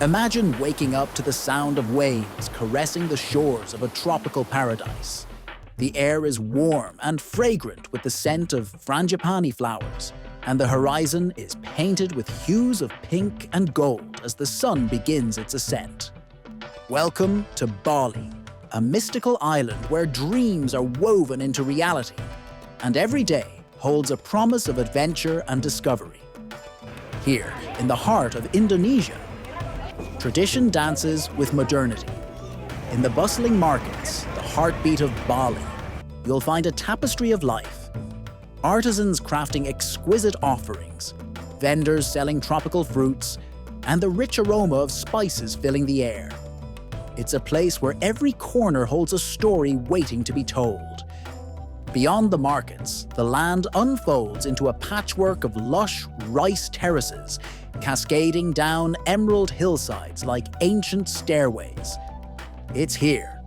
Imagine waking up to the sound of waves caressing the shores of a tropical paradise. The air is warm and fragrant with the scent of frangipani flowers, and the horizon is painted with hues of pink and gold as the sun begins its ascent. Welcome to Bali, a mystical island where dreams are woven into reality, and every day holds a promise of adventure and discovery. Here, in the heart of Indonesia, tradition dances with modernity. In the bustling markets, the heartbeat of Bali, you'll find a tapestry of life. Artisans crafting exquisite offerings, vendors selling tropical fruits, and the rich aroma of spices filling the air. It's a place where every corner holds a story waiting to be told. Beyond the markets, the land unfolds into a patchwork of lush rice terraces, cascading down emerald hillsides like ancient stairways. It's here,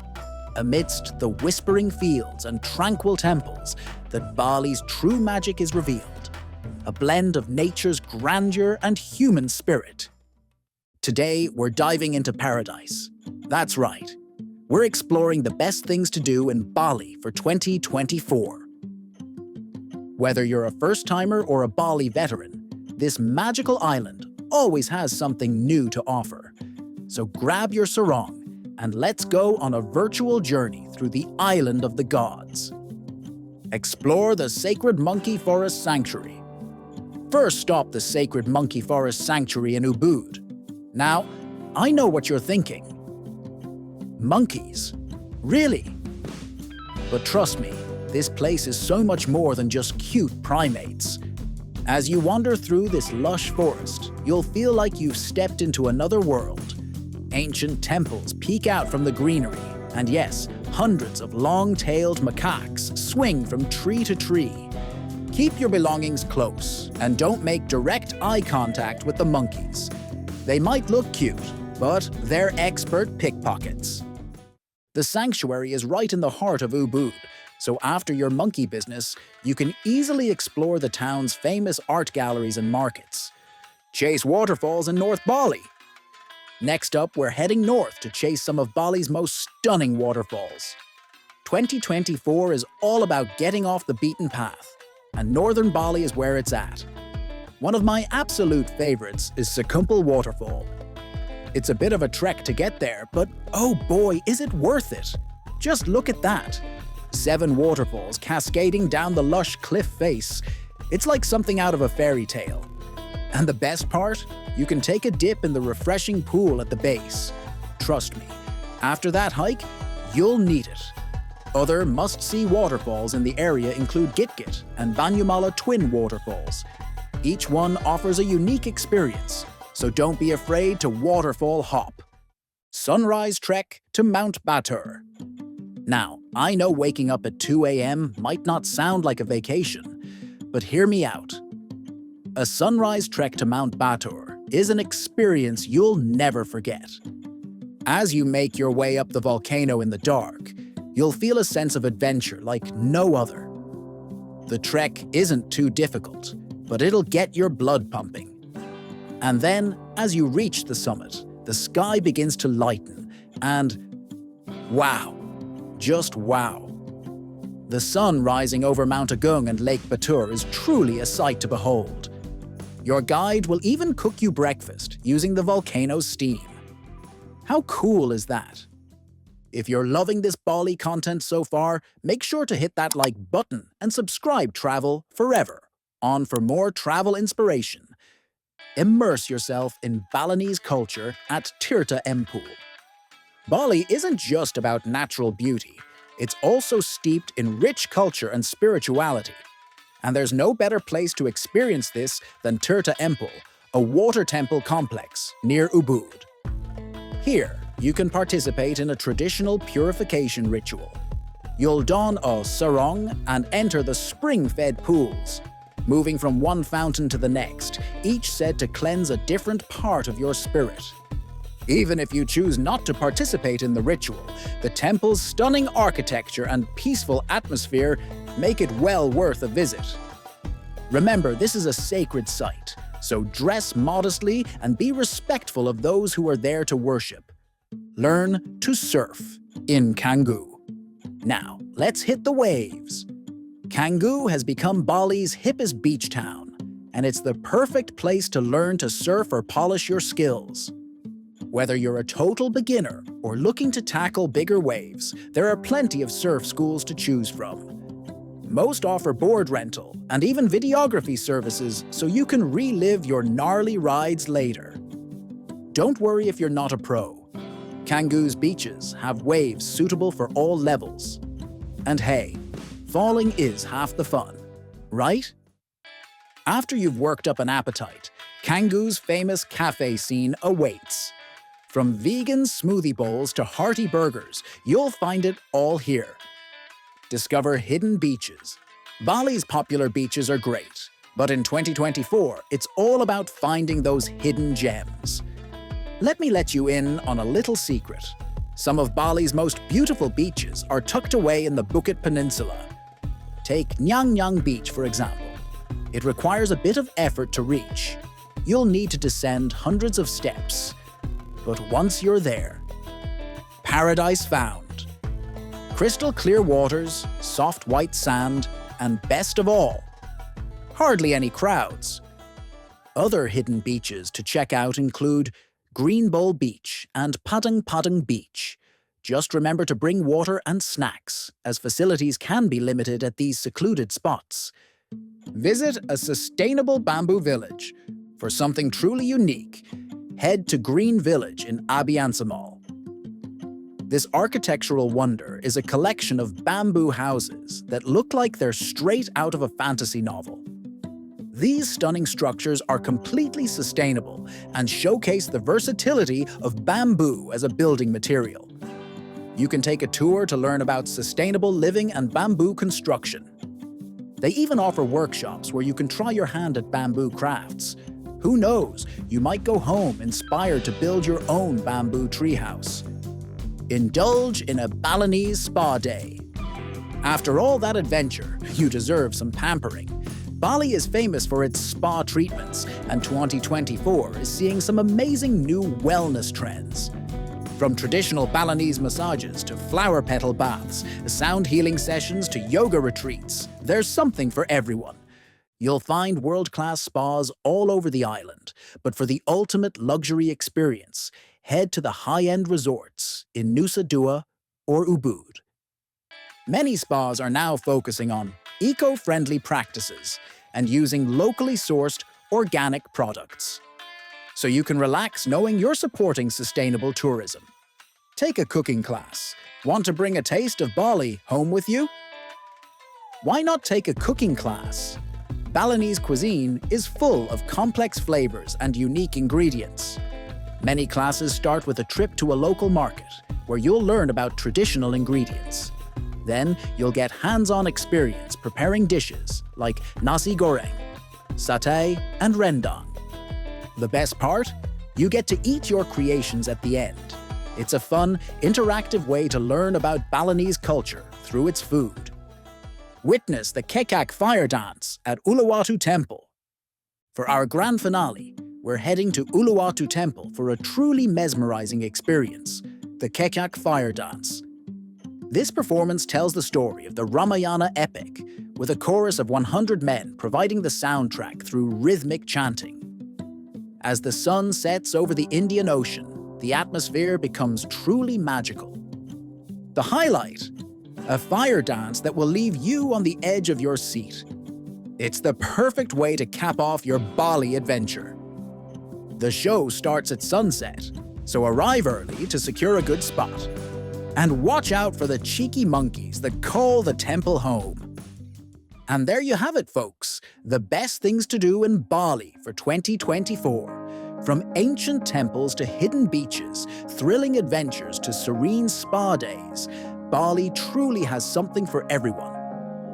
amidst the whispering fields and tranquil temples, that Bali's true magic is revealed, a blend of nature's grandeur and human spirit. Today, we're diving into paradise. That's right. We're exploring the best things to do in Bali for 2024. Whether you're a first-timer or a Bali veteran, this magical island always has something new to offer. So grab your sarong and let's go on a virtual journey through the island of the gods. Explore the sacred monkey forest sanctuary. First stop the sacred monkey forest sanctuary in Ubud. Now, I know what you're thinking. Monkeys? Really? But trust me, this place is so much more than just cute primates. As you wander through this lush forest, you'll feel like you've stepped into another world. Ancient temples peek out from the greenery, and yes, hundreds of long-tailed macaques swing from tree to tree. Keep your belongings close, and don't make direct eye contact with the monkeys. They might look cute, but they're expert pickpockets. The sanctuary is right in the heart of Ubud, so after your monkey business, you can easily explore the town's famous art galleries and markets. Chase waterfalls in North Bali. Next up, we're heading north to chase some of Bali's most stunning waterfalls. 2024 is all about getting off the beaten path, and northern Bali is where it's at. One of my absolute favorites is Sekumpul Waterfall. It's a bit of a trek to get there, but oh boy, is it worth it! Just look at that! 7 waterfalls cascading down the lush cliff face. It's like something out of a fairy tale. And the best part? You can take a dip in the refreshing pool at the base. Trust me, after that hike, you'll need it. Other must-see waterfalls in the area include Gitgit and Banyumala Twin Waterfalls. Each one offers a unique experience, so don't be afraid to waterfall hop. Sunrise trek to Mount Batur. Now, I know waking up at 2 a.m. might not sound like a vacation, but hear me out. A sunrise trek to Mount Batur is an experience you'll never forget. As you make your way up the volcano in the dark, you'll feel a sense of adventure like no other. The trek isn't too difficult, but it'll get your blood pumping. And then, as you reach the summit, the sky begins to lighten, and wow! Just wow. The sun rising over Mount Agung and Lake Batur is truly a sight to behold. Your guide will even cook you breakfast using the volcano's steam. How cool is that? If you're loving this Bali content so far, make sure to hit that like button and subscribe Travel Forever on for more travel inspiration. Immerse yourself in Balinese culture at Tirta Empul. Bali isn't just about natural beauty, it's also steeped in rich culture and spirituality. And there's no better place to experience this than Tirta Empul, a water temple complex near Ubud. Here, you can participate in a traditional purification ritual. You'll don a sarong and enter the spring-fed pools, moving from one fountain to the next, each said to cleanse a different part of your spirit. Even if you choose not to participate in the ritual, the temple's stunning architecture and peaceful atmosphere make it well worth a visit. Remember, this is a sacred site, So dress modestly and be respectful of those who are there to worship. Learn to surf in Canggu. Now, let's hit the waves. Canggu has become Bali's hippest beach town, and it's the perfect place to learn to surf or polish your skills. Whether you're a total beginner or looking to tackle bigger waves, there are plenty of surf schools to choose from. Most offer board rental and even videography services so you can relive your gnarly rides later. Don't worry if you're not a pro. Canggu's beaches have waves suitable for all levels. And hey, falling is half the fun, right? After you've worked up an appetite, Canggu's famous cafe scene awaits. From vegan smoothie bowls to hearty burgers, you'll find it all here. Discover hidden beaches. Bali's popular beaches are great, but in 2024, it's all about finding those hidden gems. Let me let you in on a little secret. Some of Bali's most beautiful beaches are tucked away in the Bukit Peninsula. Take Nyang Nyang Beach, for example. It requires a bit of effort to reach. You'll need to descend hundreds of steps. But once you're there, paradise found. Crystal clear waters, soft white sand, and best of all, hardly any crowds. Other hidden beaches to check out include Green Bowl Beach and Padang Padang Beach. Just remember to bring water and snacks, as facilities can be limited at these secluded spots. Visit a sustainable bamboo village. For something truly unique, head to Green Village in Abiansamal. This architectural wonder is a collection of bamboo houses that look like they're straight out of a fantasy novel. These stunning structures are completely sustainable and showcase the versatility of bamboo as a building material. You can take a tour to learn about sustainable living and bamboo construction. They even offer workshops where you can try your hand at bamboo crafts. Who knows, you might go home inspired to build your own bamboo treehouse. Indulge in a Balinese spa day. After all that adventure, you deserve some pampering. Bali is famous for its spa treatments, and 2024 is seeing some amazing new wellness trends. From traditional Balinese massages to flower petal baths, sound healing sessions to yoga retreats, there's something for everyone. You'll find world-class spas all over the island, but for the ultimate luxury experience, head to the high-end resorts in Nusa Dua or Ubud. Many spas are now focusing on eco-friendly practices and using locally sourced organic products. So you can relax knowing you're supporting sustainable tourism. Take a cooking class. Want to bring a taste of Bali home with you? Why not take a cooking class? Balinese cuisine is full of complex flavors and unique ingredients. Many classes start with a trip to a local market, where you'll learn about traditional ingredients. Then you'll get hands-on experience preparing dishes like nasi goreng, satay, and rendang. The best part? You get to eat your creations at the end. It's a fun, interactive way to learn about Balinese culture through its food. Witness the Kekak fire dance at Uluwatu Temple. For our grand finale, we're heading to Uluwatu Temple for a truly mesmerizing experience, the Kekak fire dance. This performance tells the story of the Ramayana epic, with a chorus of 100 men providing the soundtrack through rhythmic chanting. As the sun sets over the Indian Ocean, the atmosphere becomes truly magical. The highlight? A fire dance that will leave you on the edge of your seat. It's the perfect way to cap off your Bali adventure. The show starts at sunset, so arrive early to secure a good spot. And watch out for the cheeky monkeys that call the temple home. And there you have it, folks, the best things to do in Bali for 2024. From ancient temples to hidden beaches, thrilling adventures to serene spa days, Bali truly has something for everyone.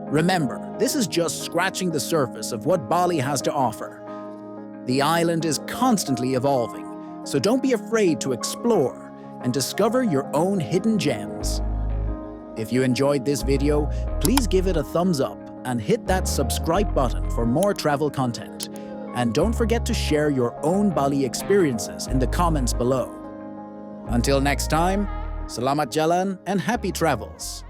Remember, this is just scratching the surface of what Bali has to offer. The island is constantly evolving, so don't be afraid to explore and discover your own hidden gems. If you enjoyed this video, please give it a thumbs up and hit that subscribe button for more travel content. And don't forget to share your own Bali experiences in the comments below. Until next time, Selamat Jalan and happy travels!